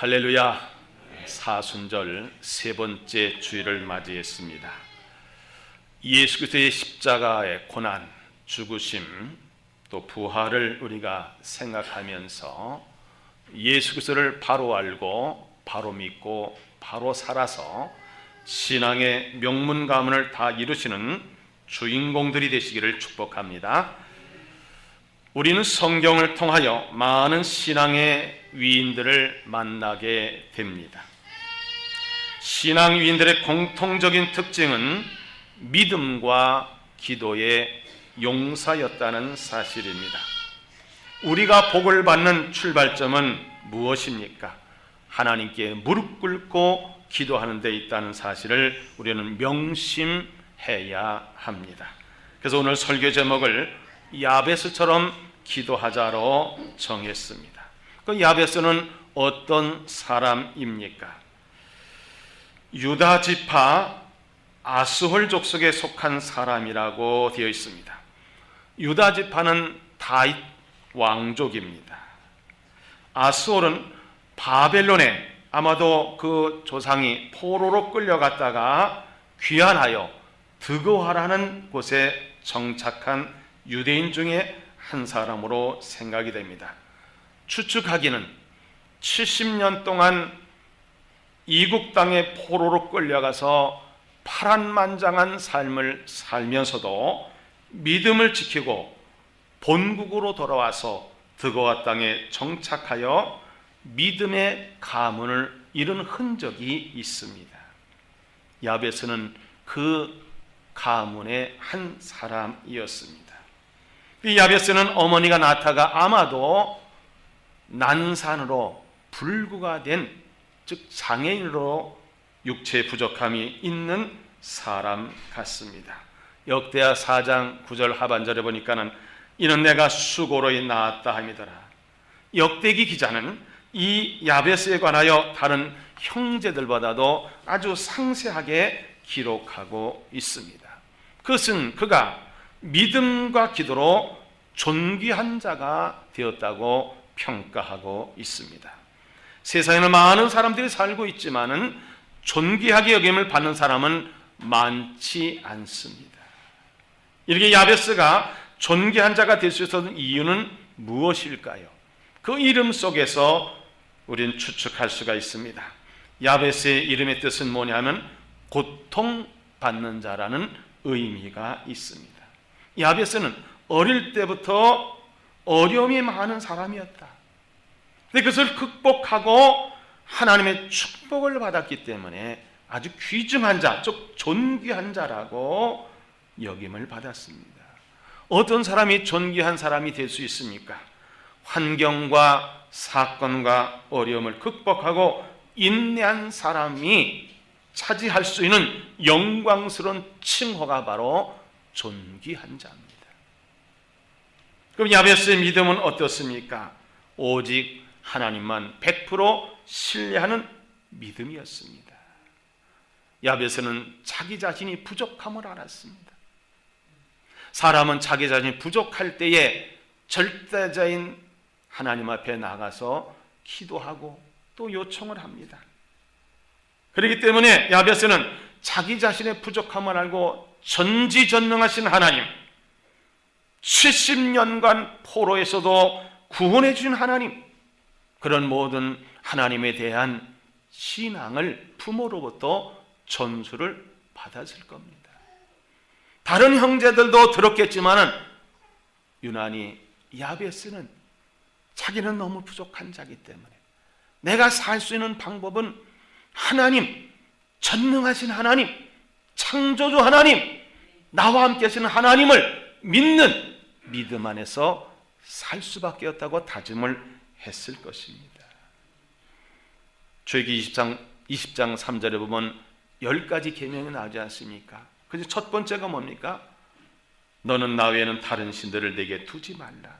할렐루야. 사순절 세 번째 주일을 맞이했습니다. 예수 그리스도의 십자가의 고난, 죽으심, 또 부활을 우리가 생각하면서 예수 그리스도를 바로 알고 바로 믿고 바로 살아서 신앙의 명문 가문을 다 이루시는 주인공들이 되시기를 축복합니다. 우리는 성경을 통하여 많은 신앙의 위인들을 만나게 됩니다. 신앙 위인들의 공통적인 특징은 믿음과 기도의 용사였다는 사실입니다. 우리가 복을 받는 출발점은 무엇입니까? 하나님께 무릎 꿇고 기도하는 데 있다는 사실을 우리는 명심해야 합니다. 그래서 오늘 설교 제목을 야베스처럼 기도하자로 정했습니다. 그 야베스는 어떤 사람입니까? 유다 지파 아스홀 족속에 속한 사람이라고 되어 있습니다. 유다 지파는 다윗 왕족입니다. 아스홀은 바벨론에 아마도 그 조상이 포로로 끌려갔다가 귀환하여 드고하라는 곳에 정착한 유대인 중에 한 사람으로 생각이 됩니다. 추측하기는 70년 동안 이국 땅의 포로로 끌려가서 파란만장한 삶을 살면서도 믿음을 지키고 본국으로 돌아와서 드고아 땅에 정착하여 믿음의 가문을 이룬 흔적이 있습니다. 야베스는 그 가문의 한 사람이었습니다. 이 야베스는 어머니가 나타가 아마도 난산으로 불구가 된, 즉 장애인으로 육체 부족함이 있는 사람 같습니다. 역대하 4장 9절 하반절에 보니까는 이는 내가 수고로 낳았다 함이더라. 역대기 기자는 이 야베스에 관하여 다른 형제들보다도 아주 상세하게 기록하고 있습니다. 그것은 그가 믿음과 기도로 존귀한 자가 되었다고 평가하고 있습니다. 세상에는 많은 사람들이 살고 있지만은 존귀하게 여김을 받는 사람은 많지 않습니다. 이렇게 야베스가 존귀한 자가 될 수 있었던 이유는 무엇일까요? 그 이름 속에서 우리는 추측할 수가 있습니다. 야베스의 이름의 뜻은 뭐냐면 고통받는 자라는 의미가 있습니다. 야베스는 어릴 때부터 어려움이 많은 사람이었다. 근데 그것을 극복하고 하나님의 축복을 받았기 때문에 아주 귀중한 자, 즉 존귀한 자라고 여김을 받았습니다. 어떤 사람이 존귀한 사람이 될 수 있습니까? 환경과 사건과 어려움을 극복하고 인내한 사람이 차지할 수 있는 영광스러운 칭호가 바로 존귀한 자입니다. 그럼 야베스의 믿음은 어떻습니까? 오직 하나님만 100% 신뢰하는 믿음이었습니다. 야베스는 자기 자신이 부족함을 알았습니다. 사람은 자기 자신이 부족할 때에 절대자인 하나님 앞에 나가서 기도하고 또 요청을 합니다. 그렇기 때문에 야베스는 자기 자신의 부족함을 알고 전지전능하신 하나님, 70년간 포로에서도 구원해 주신 하나님, 그런 모든 하나님에 대한 신앙을 부모로부터 전수를 받았을 겁니다. 다른 형제들도 들었겠지만은 유난히 야베스는 자기는 너무 부족한 자기 때문에 내가 살 수 있는 방법은 하나님, 전능하신 하나님, 창조주 하나님, 나와 함께 하시는 하나님을 믿는 믿음 안에서 살 수밖에 없다고 다짐을 했을 것입니다. 출애굽기 20장 3절에 보면 10가지 계명이 나오지 않습니까? 그래서 첫 번째가 뭡니까? 너는 나 외에는 다른 신들을 내게 두지 말라.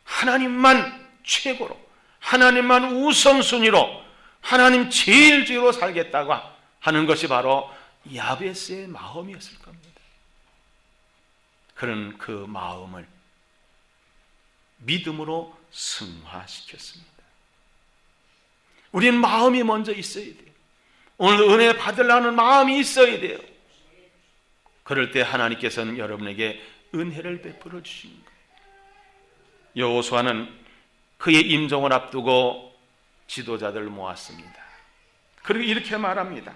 하나님만 최고로, 하나님만 우선순위로, 하나님 제일주의로 살겠다고 하는 것이 바로 야베스의 마음이었을 겁니다. 그런 그 마음을 믿음으로 승화시켰습니다. 우리는 마음이 먼저 있어야 돼요. 오늘 은혜 받으려는 마음이 있어야 돼요. 그럴 때 하나님께서는 여러분에게 은혜를 베풀어 주신 거예요. 여호수아는 그의 임종을 앞두고 지도자들을 모았습니다. 그리고 이렇게 말합니다.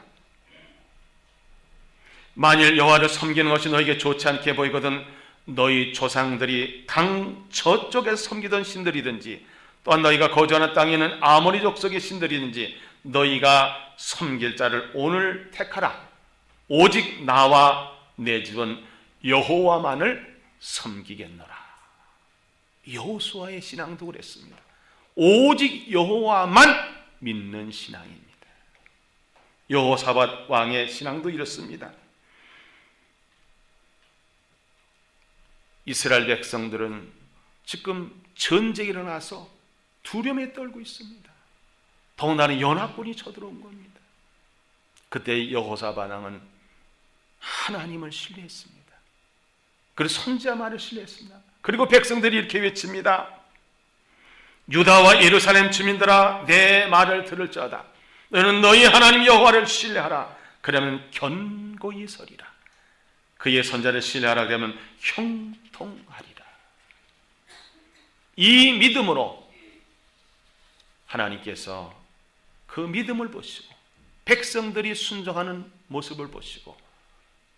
만일 여호와를 섬기는 것이 너에게 좋지 않게 보이거든 너희 조상들이 강 저쪽에서 섬기던 신들이든지 또한 너희가 거주하는 땅에 있는 아모리 족속의 신들이든지 너희가 섬길 자를 오늘 택하라. 오직 나와 내 집은 여호와만을 섬기겠노라. 여호수아의 신앙도 그랬습니다. 오직 여호와만 믿는 신앙입니다. 여호사밧 왕의 신앙도 이렇습니다. 이스라엘 백성들은 지금 전쟁이 일어나서 두려움에 떨고 있습니다. 더군다나 연합군이 쳐들어온 겁니다. 그때 여호사밧 왕은 하나님을 신뢰했습니다. 그리고 선지자 말을 신뢰했습니다. 그리고 백성들이 이렇게 외칩니다. 유다와 예루살렘 주민들아 내 말을 들을지어다. 너는 너희 하나님 여호와를 신뢰하라. 그러면 견고히 서리라. 그의 선자를 신뢰하라. 그러면 형통하리라. 이 믿음으로 하나님께서 그 믿음을 보시고 백성들이 순종하는 모습을 보시고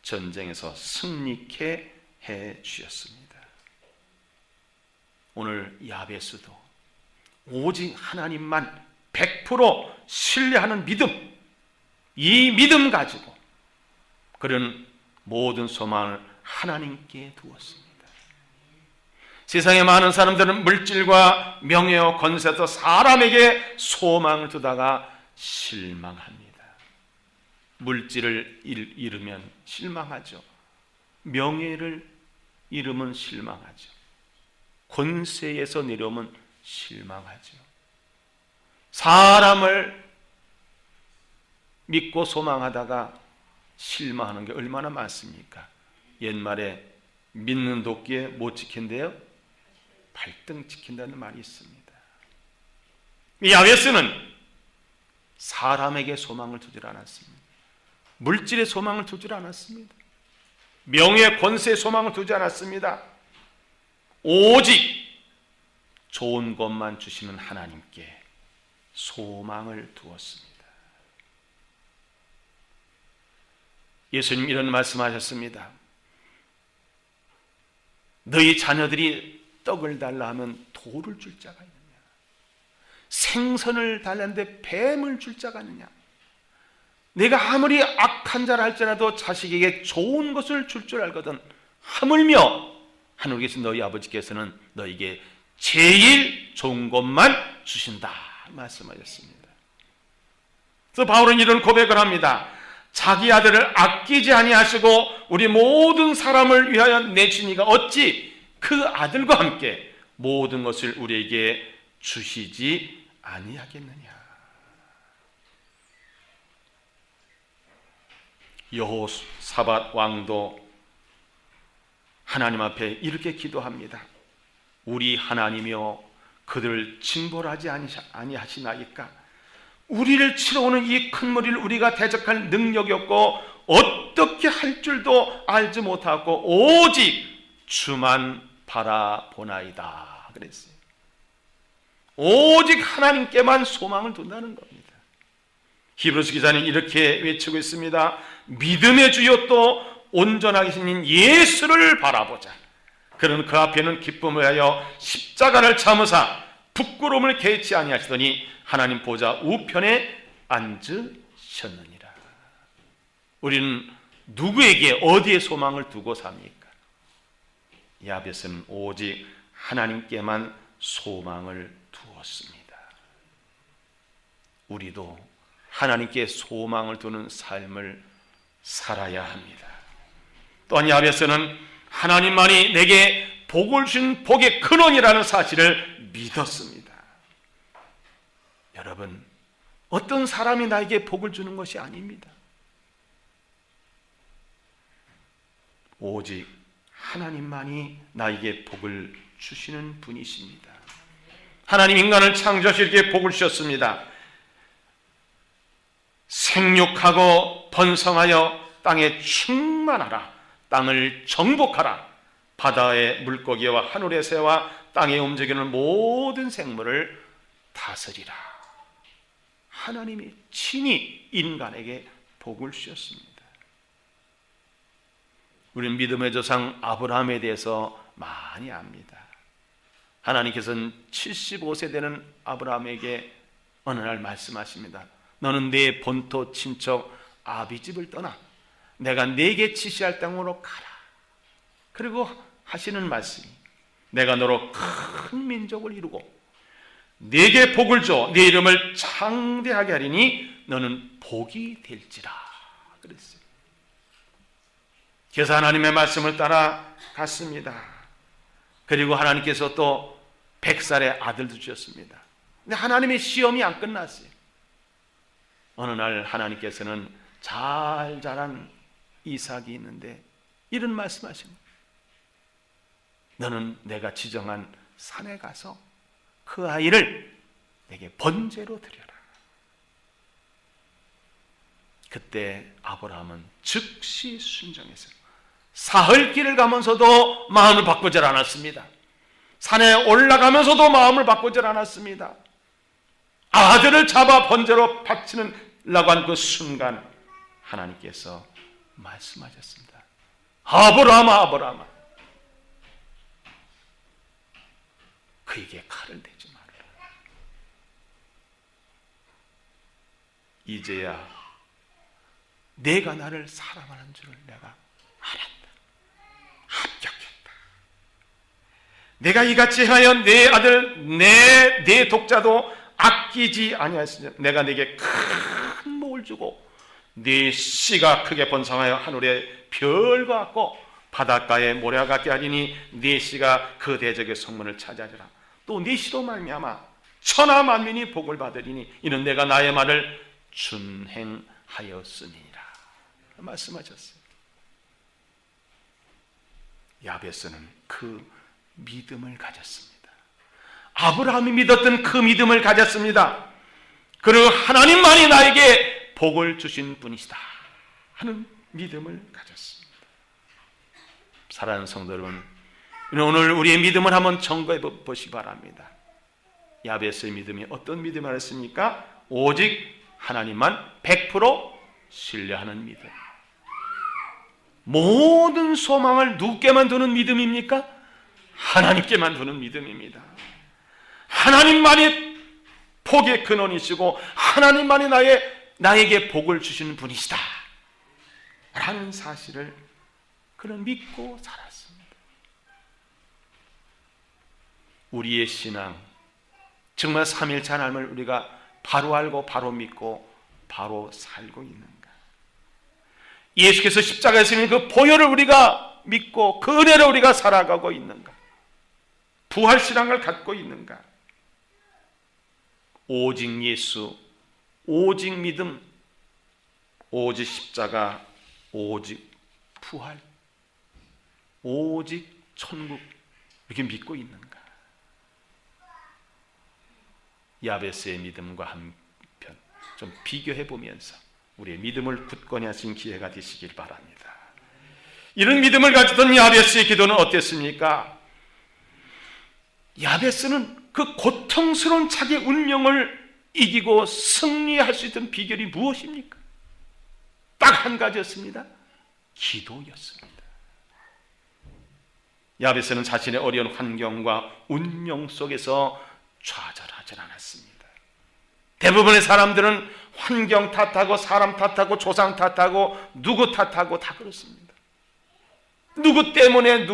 전쟁에서 승리케 해 주셨습니다. 오늘 야베스도 오직 하나님만 100% 신뢰하는 믿음, 이 믿음 가지고 그런 모든 소망을 하나님께 두었습니다. 세상에 많은 사람들은 물질과 명예와 권세도 사람에게 소망을 두다가 실망합니다. 물질을 잃으면 실망하죠. 명예를 잃으면 실망하죠. 권세에서 내려오면 실망하죠. 사람을 믿고 소망하다가 실망하는 게 얼마나 많습니까? 옛말에 믿는 도끼에 못 지킨대요? 발등 지킨다는 말이 있습니다. 야베스는 사람에게 소망을 두질 않았습니다. 물질에 소망을 두질 않았습니다. 명예, 권세에 소망을 두지 않았습니다. 오직 좋은 것만 주시는 하나님께 소망을 두었습니다. 예수님 이런 말씀하셨습니다. 너희 자녀들이 떡을 달라 하면 돌을 줄 자가 있느냐? 생선을 달라는데 뱀을 줄 자가 있느냐? 내가 아무리 악한 자라 할지라도 자식에게 좋은 것을 줄 줄 알거든 하물며 하늘에 계신 너희 아버지께서는 너희에게 제일 좋은 것만 주신다 말씀하셨습니다. 그래서 바울은 이런 고백을 합니다. 자기 아들을 아끼지 아니하시고 우리 모든 사람을 위하여 내주니가 어찌 그 아들과 함께 모든 것을 우리에게 주시지 아니하겠느냐. 여호사밧 왕도 하나님 앞에 이렇게 기도합니다. 우리 하나님이여 그들을 징벌하지 아니하시나이까. 우리를 치러 오는 이 큰 무리를 우리가 대적할 능력이 없고 어떻게 할 줄도 알지 못하고 오직 주만 바라보나이다 그랬어요. 오직 하나님께만 소망을 둔다는 겁니다. 히브리서 기자는 이렇게 외치고 있습니다. 믿음의 주여 또 온전하게 신인 예수를 바라보자. 그는 그 앞에는 기쁨을 하여 십자가를 참으사 부끄러움을 개치 아니하시더니 하나님 보좌 우편에 앉으셨느니라. 우리는 누구에게 어디에 소망을 두고 삽니까? 야베스는 오직 하나님께만 소망을 두었습니다. 우리도 하나님께 소망을 두는 삶을 살아야 합니다. 또한 야베스는 하나님만이 내게 복을 주신 복의 근원이라는 사실을 믿었습니다. 여러분, 어떤 사람이 나에게 복을 주는 것이 아닙니다. 오직 하나님만이 나에게 복을 주시는 분이십니다. 하나님 인간을 창조하시기에 복을 주셨습니다. 생육하고 번성하여 땅에 충만하라. 땅을 정복하라. 바다의 물고기와 하늘의 새와 땅에 움직이는 모든 생물을 다스리라. 하나님이 친히 인간에게 복을 주셨습니다. 우리는 믿음의 조상 아브라함에 대해서 많이 압니다. 하나님께서는 75세 되는 아브라함에게 어느 날 말씀하십니다. 너는 내 본토 친척 아비집을 떠나 내가 네게 지시할 땅으로 가라. 그리고 하시는 말씀이 내가 너로 큰 민족을 이루고 네게 복을 줘 네 이름을 창대하게 하리니 너는 복이 될지라 그랬어요. 그래서 하나님의 말씀을 따라 갔습니다. 그리고 하나님께서 또 100살의 아들도 주셨습니다. 근데 하나님의 시험이 안 끝났어요. 어느 날 하나님께서는 잘 자란 이삭이 있는데 이런 말씀하십니다. 너는 내가 지정한 산에 가서 그 아이를 내게 번제로 드려라. 그때 아브라함은 즉시 순종했어요. 사흘 길을 가면서도 마음을 바꾸질 않았습니다. 산에 올라가면서도 마음을 바꾸질 않았습니다. 아들을 잡아 번제로 바치는라고 한 그 순간 하나님께서 말씀하셨습니다. 아브라함아, 아브라함아, 그에게 칼을 대지 말아라. 이제야 내가 나를 사랑하는 줄을 내가 알았다. 합격했다. 내가 이같이 하여 내 아들 내 독자도 아끼지 아니하였으니 내가 네게 큰 복을 주고 네 씨가 크게 번성하여 하늘의 별과 같고 바닷가의 모래와 같게 하리니 네 씨가 그 대적의 성문을 차지하리라. 또 네 씨로 말미암아 천하 만민이 복을 받으리니 이는 내가 나의 말을 준행하였으니라 말씀하셨어요. 야베스는 그 믿음을 가졌습니다. 아브라함이 믿었던 그 믿음을 가졌습니다. 그리고 하나님만이 나에게 복을 주신 분이시다 하는 믿음을 가졌습니다. 사랑하는 성도 여러분, 오늘 우리의 믿음을 한번 점검해 보시기 바랍니다. 야베스의 믿음이 어떤 믿음이었습니까? 오직 하나님만 100% 신뢰하는 믿음. 모든 소망을 누구께만 두는 믿음입니까? 하나님께만 두는 믿음입니다. 하나님만이 복의 근원이시고 하나님만이 나에게 복을 주시는 분이시다 라는 사실을 그는 믿고 살았습니다. 우리의 신앙 정말 삼일차 하나님을 우리가 바로 알고 바로 믿고 바로 살고 있는가? 예수께서 십자가에 쓰는 그 보혈을 우리가 믿고 그 은혜로 우리가 살아가고 있는가? 부활신앙을 갖고 있는가? 오직 예수, 오직 믿음, 오직 십자가, 오직 부활, 오직 천국 이렇게 믿고 있는가? 야베스의 믿음과 한편 좀 비교해 보면서 우리의 믿음을 굳건히 하신 기회가 되시길 바랍니다. 이런 믿음을 가지던 야베스의 기도는 어땠습니까? 야베스는 그 고통스러운 자기의 운명을 이기고 승리할 수 있던 비결이 무엇입니까? 딱 한 가지였습니다. 기도였습니다. 야베스는 자신의 어려운 환경과 운명 속에서 좌절하지 않았습니다. 대부분의 사람들은 환경 탓하고 사람 탓하고 조상 탓하고 누구 탓하고 다 그렇습니다. 누구 때문에.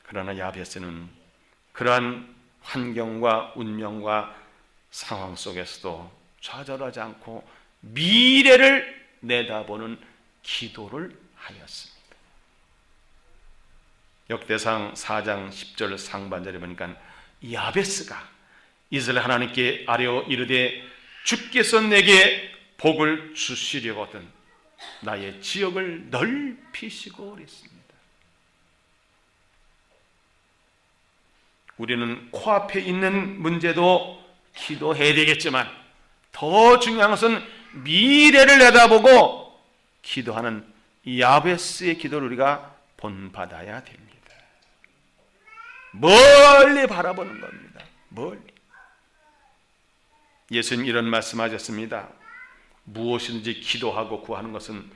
그러나 야베스는 그러한 환경과 운명과 상황 속에서도 좌절하지 않고 미래를 내다보는 기도를 하였습니다. 역대상 4장 10절 상반절에 보니까 야베스가 이스라엘 하나님께 아뢰어 이르되 주께서 내게 복을 주시려거든 나의 지역을 넓히시고 그랬습니다. 우리는 코앞에 있는 문제도 기도해야 되겠지만 더 중요한 것은 미래를 내다보고 기도하는 야베스의 기도를 우리가 본받아야 됩니다. 멀리 바라보는 겁니다. 멀리. 예수님 이런 말씀하셨습니다. 무엇이든지 기도하고 구하는 것은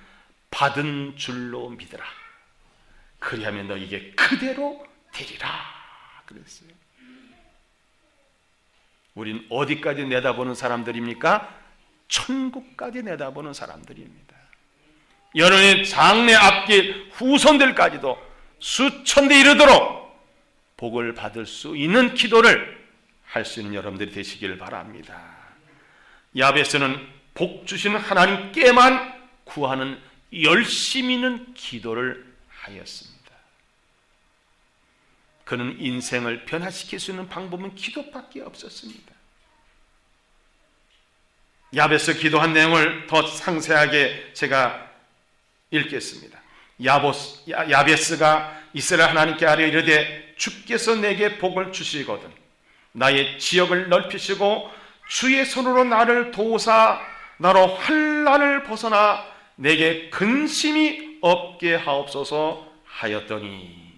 받은 줄로 믿으라. 그리하면 너에게 그대로 되리라 그랬어요. 우린 어디까지 내다보는 사람들입니까? 천국까지 내다보는 사람들입니다. 여러분의 장래 앞길 후손들까지도 수천 대 이르도록 복을 받을 수 있는 기도를 할 수 있는 여러분들이 되시길 바랍니다. 야베스는 복 주시는 하나님께만 구하는 열심 있는 기도를 하였습니다. 그는 인생을 변화시킬 수 있는 방법은 기도밖에 없었습니다. 야베스 기도한 내용을 더 상세하게 제가 읽겠습니다. 야베스가 이스라엘 하나님께 아뢰 이르되 주께서 내게 복을 주시거든 나의 지역을 넓히시고 주의 손으로 나를 도우사 나로 환난을 벗어나 내게 근심이 없게 하옵소서 하였더니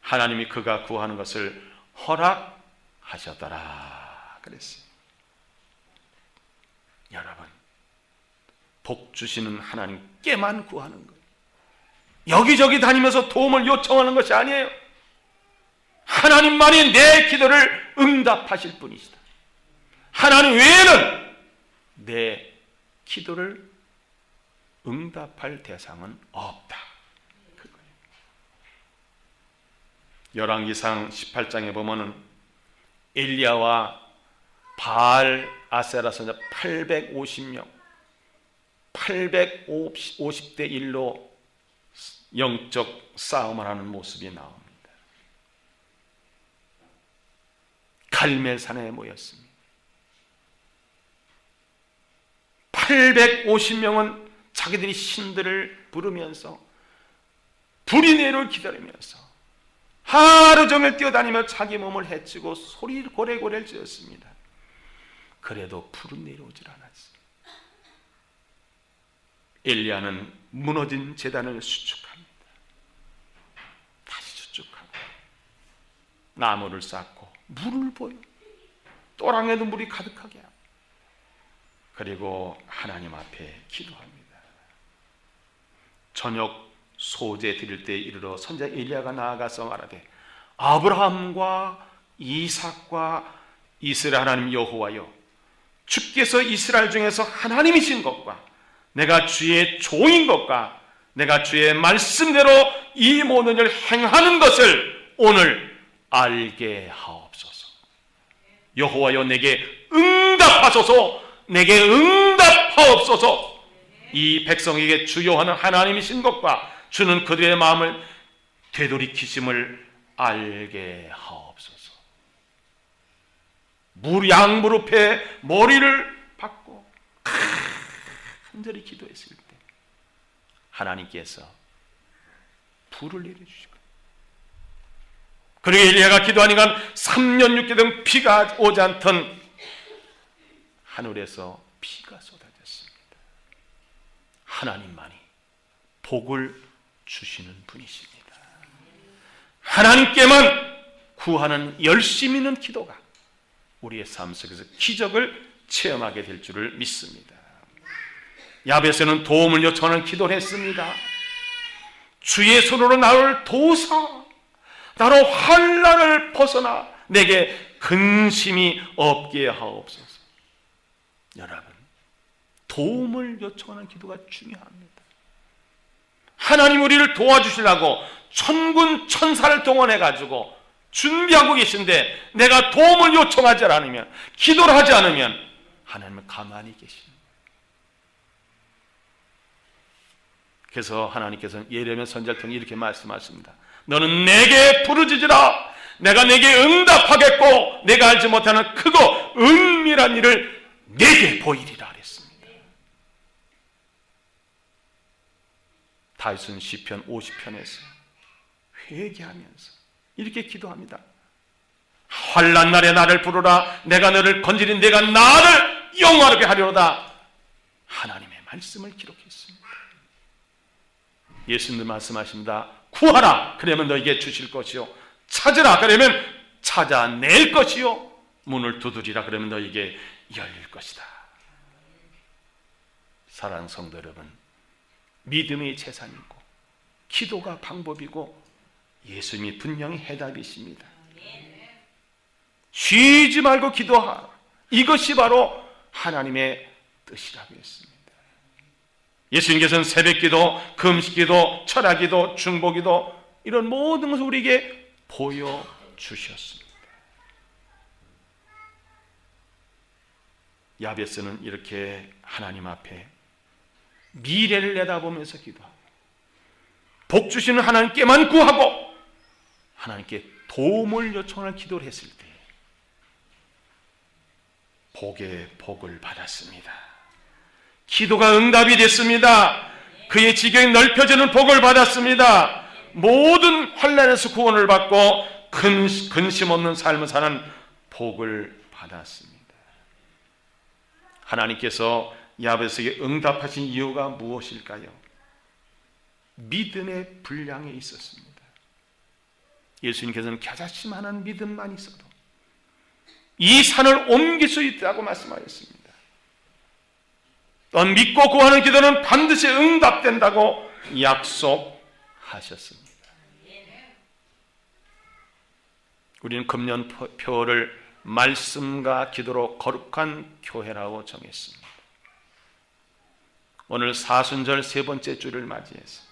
하나님이 그가 구하는 것을 허락하셨더라 그랬어요. 여러분, 복 주시는 하나님께만 구하는 거예요. 여기저기 다니면서 도움을 요청하는 것이 아니에요. 하나님만이 내 기도를 응답하실 분이시다. 하나님 외에는 내 기도를 응답할 대상은 없다. 그거예요. 열왕기상 18장에 보면은 엘리야와 바알 아세라 선자 850명 850대 1로 영적 싸움을 하는 모습이 나옵니다. 갈멜산에 모였습니다. 850명은 자기들이 신들을 부르면서 불이 내려올 기다리면서 하루 종일 뛰어다니며 자기 몸을 해치고 소리를 고래고래를 지었습니다. 그래도 불은 내려오질 않았어요. 엘리야는 무너진 제단을 수축합니다. 다시 수축하고 나무를 쌓고 물을 보여 또랑에도 물이 가득하게 하고 그리고 하나님 앞에 기도합니다. 저녁 소제 드릴 때 이르러 선자 엘리야가 나아가서 말하되 아브라함과 이삭과 이스라엘 하나님 여호와여 주께서 이스라엘 중에서 하나님이신 것과 내가 주의 종인 것과 내가 주의 말씀대로 이 모든 일을 행하는 것을 오늘 알게 하옵소서. 여호와여 내게 응답하소서. 내게 응답하옵소서. 이 백성에게 주요하는 하나님이신 것과 주는 그들의 마음을 되돌이키심을 알게 하옵소서. 양무릎에 머리를 박고 간절히 기도했을 때 하나님께서 불을 내려주시고 그리고 엘리야가 기도하니까 3년 6개월 된 비가 오지 않던 하늘에서 비가 쏟아졌습니다. 하나님만이 복을 주시는 분이십니다. 하나님께만 구하는 열심 있는 기도가 우리의 삶 속에서 기적을 체험하게 될 줄을 믿습니다. 야베스는 도움을 요청하는 기도를 했습니다. 주의 손으로 나를 도우사 나로 환난을 벗어나 내게 근심이 없게 하옵소서. 여러분, 도움을 요청하는 기도가 중요합니다. 하나님 우리를 도와주시려고 천군 천사를 동원해 가지고 준비하고 계신데 내가 도움을 요청하지 않으면 기도를 하지 않으면 하나님은 가만히 계십니다. 그래서 하나님께서는 예레미야 선지자를 통해 이렇게 말씀하십니다. 너는 내게 부르짖으라. 내가 내게 응답하겠고 내가 알지 못하는 크고 은밀한 일을 내게 보이리라 그랬습니다. 다윗은 시편 50편에서 회개하면서 이렇게 기도합니다. 환난 날에 나를 부르라. 내가 너를 건지리 내가 나를 영화롭게 하리로다. 하나님의 말씀을 기록했습니다. 예수님도 말씀하십니다. 구하라 그러면 너에게 주실 것이요, 찾으라 그러면 찾아낼 것이요, 문을 두드리라 그러면 너에게 열릴 것이다. 사랑하는 성도 여러분, 믿음이 재산이고 기도가 방법이고 예수님이 분명히 해답이십니다. 쉬지 말고 기도하라. 이것이 바로 하나님의 뜻이라고 했습니다. 예수님께서는 새벽기도, 금식기도, 철야기도, 중보기도 이런 모든 것을 우리에게 보여주셨습니다. 야베스는 이렇게 하나님 앞에 미래를 내다보면서 기도하고 복 주시는 하나님께만 구하고 하나님께 도움을 요청할 기도를 했을 때 복의 복을 받았습니다. 기도가 응답이 됐습니다. 그의 지경이 넓혀지는 복을 받았습니다. 모든 환난에서 구원을 받고 근심 없는 삶을 사는 복을 받았습니다. 하나님께서 야베스에게 응답하신 이유가 무엇일까요? 믿음의 분량에 있었습니다. 예수님께서는 겨자씨만한 믿음만 있어도 이 산을 옮길 수 있다고 말씀하셨습니다. 넌 믿고 구하는 기도는 반드시 응답된다고 약속하셨습니다. 우리는 금년표를 말씀과 기도로 거룩한 교회라고 정했습니다. 오늘 사순절 세 번째 주를 맞이해서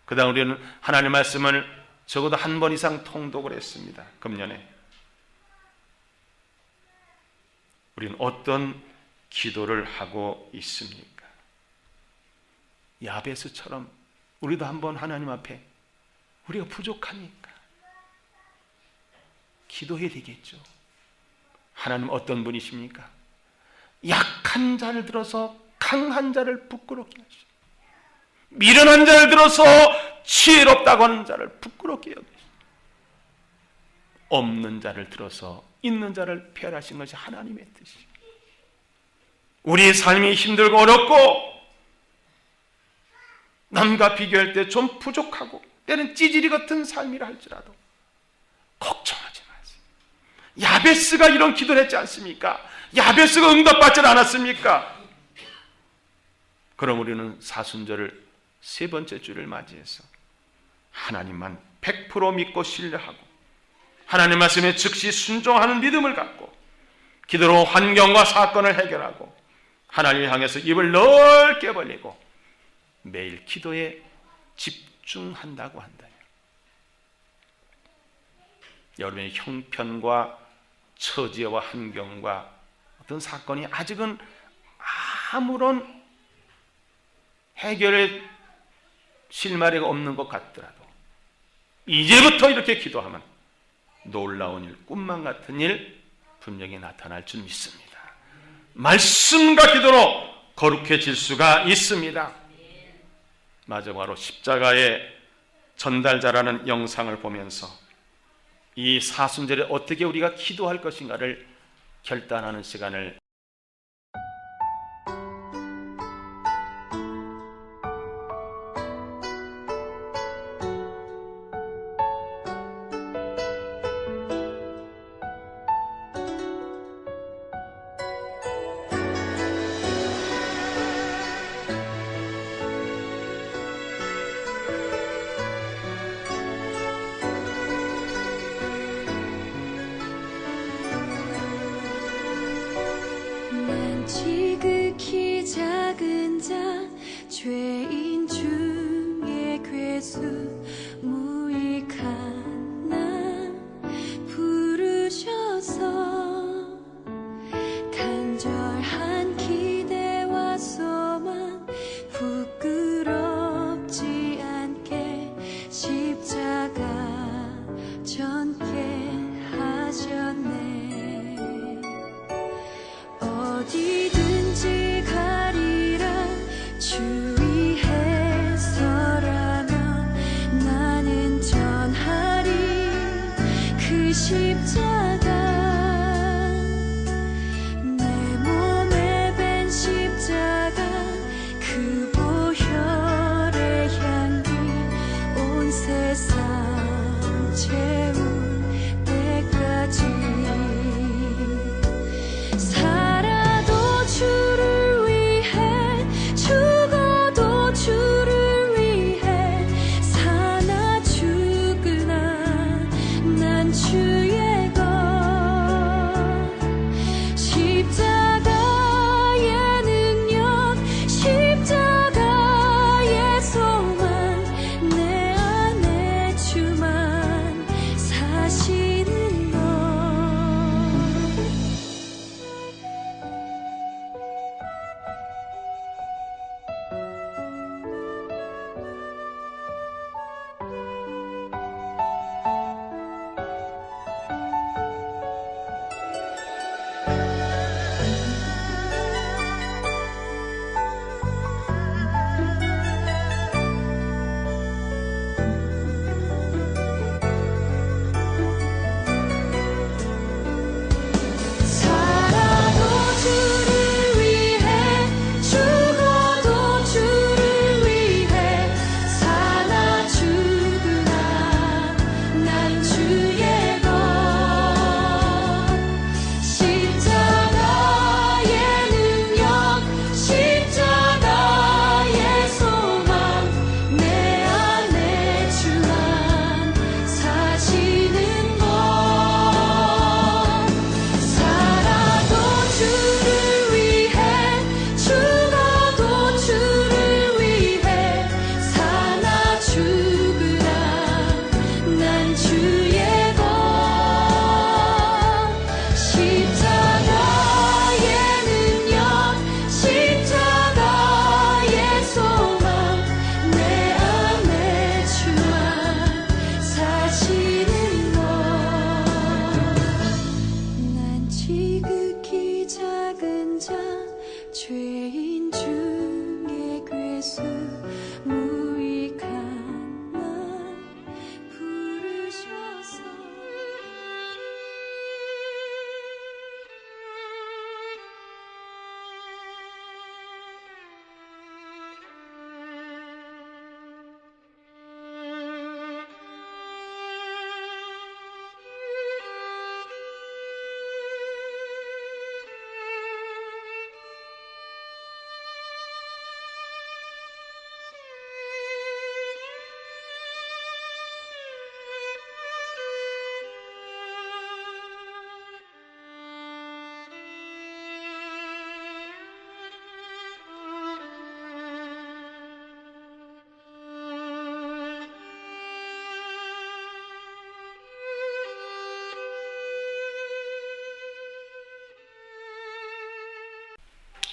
그 다음 우리는 하나님의 말씀을 적어도 한 번 이상 통독을 했습니다. 금년에 우리는 어떤 기도를 하고 있습니까? 야베스처럼 우리도 한번 하나님 앞에 우리가 부족하니까 기도해야 되겠죠. 하나님 어떤 분이십니까? 약한 자를 들어서 강한 자를 부끄럽게 하시고 미련한 자를 들어서 지혜롭다고 하는 자를 부끄럽게 여기시고 없는 자를 들어서 있는 자를 폐하신 것이 하나님의 뜻이에요. 우리의 삶이 힘들고 어렵고 남과 비교할 때 좀 부족하고 때는 찌질이 같은 삶이라 할지라도 걱정하지 마세요. 야베스가 이런 기도를 했지 않습니까? 야베스가 응답받지 않았습니까? 그럼 우리는 사순절을 세 번째 주를 맞이해서 하나님만 100% 믿고 신뢰하고 하나님 말씀에 즉시 순종하는 믿음을 갖고 기도로 환경과 사건을 해결하고 하나님을 향해서 입을 넓게 벌리고 매일 기도에 집중한다고 한다면 여러분의 형편과 처지와 환경과 어떤 사건이 아직은 아무런 해결의 실마리가 없는 것 같더라도 이제부터 이렇게 기도하면 놀라운 일, 꿈만 같은 일 분명히 나타날 줄 믿습니다. 말씀과 기도로 거룩해질 수가 있습니다. 마지막으로 십자가의 전달자라는 영상을 보면서 이 사순절에 어떻게 우리가 기도할 것인가를 결단하는 시간을 지극히 작은 자 죄인 중에 괴수 무익한 나 부르셔서 간절한 기대와 소망 부끄럽지 않게 십자가 전게 하셨네. 어디든지 가리라 주 위에서라면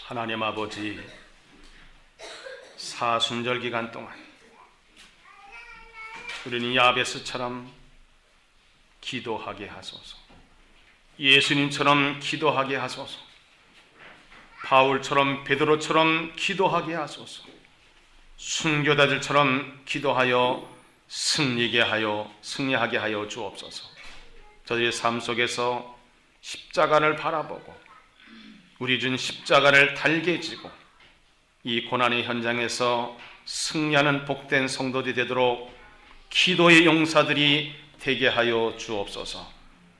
하나님 아버지, 사순절 기간 동안 우리는 야베스처럼 기도하게 하소서. 예수님처럼 기도하게 하소서. 바울처럼 베드로처럼 기도하게 하소서. 순교자들처럼 기도하여 승리하게 하여 주옵소서. 저희의 삶 속에서 십자가를 바라보고 우리 준 십자가를 달게 지고 이 고난의 현장에서 승리하는 복된 성도들이 되도록 기도의 용사들이 되게 하여 주옵소서.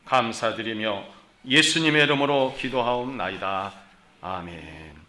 감사드리며 예수님의 이름으로 기도하옵나이다. 아멘.